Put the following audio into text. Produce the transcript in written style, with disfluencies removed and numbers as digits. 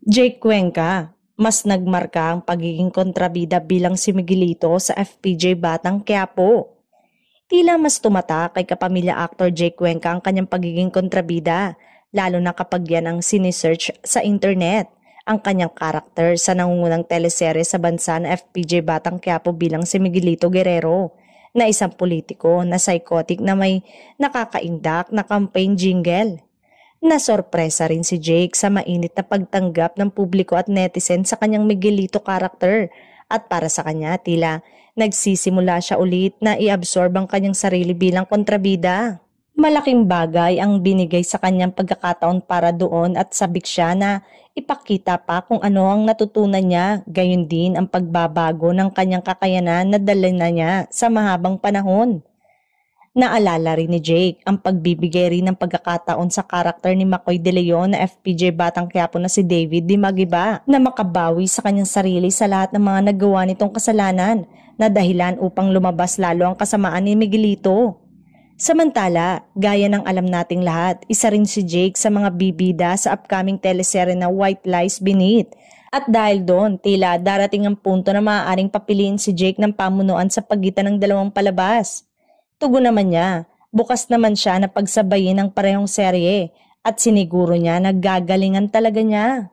Jake Cuenca, mas nagmarka ang pagiging kontrabida bilang si Miguelito sa FPJ Batang Quiapo. Tila mas tumatak kay kapamilya actor Jake Cuenca ang kanyang pagiging kontrabida, lalo na kapag yan ang sinesearch sa internet. Ang kanyang karakter sa nangungunang teleserye sa bansa na FPJ Batang Quiapo bilang si Miguelito Guerrero, na isang politiko na psychotic na may nakakaindak na campaign jingle. Nasorpresa rin si Jake sa mainit na pagtanggap ng publiko at netizen sa kanyang Miguelito character, at para sa kanya tila nagsisimula siya ulit na i-absorb ang kanyang sarili bilang kontrabida. Malaking bagay ang binigay sa kanyang pagkakataon para doon at sabik siya na ipakita pa kung ano ang natutunan niya, gayon din ang pagbabago ng kanyang kakayanan na dala na niya sa mahabang panahon. Naalala rin ni Jake ang pagbibigay rin ng pagkakataon sa karakter ni Makoy De Leon na FPJ Batang Quiapo na si David Di Magiba na makabawi sa kanyang sarili sa lahat ng mga nagawa nitong kasalanan na dahilan upang lumabas lalo ang kasamaan ni Miguelito. Samantala, gaya ng alam nating lahat, isa rin si Jake sa mga bibida sa upcoming teleserye na White Lies Beneath. At dahil doon, tila darating ang punto na maaaring papiliin si Jake ng pamunuan sa pagitan ng dalawang palabas. Tugon naman niya, bukas naman siya na pagsabayin ang parehong serye at siniguro niya na gagalingan talaga niya.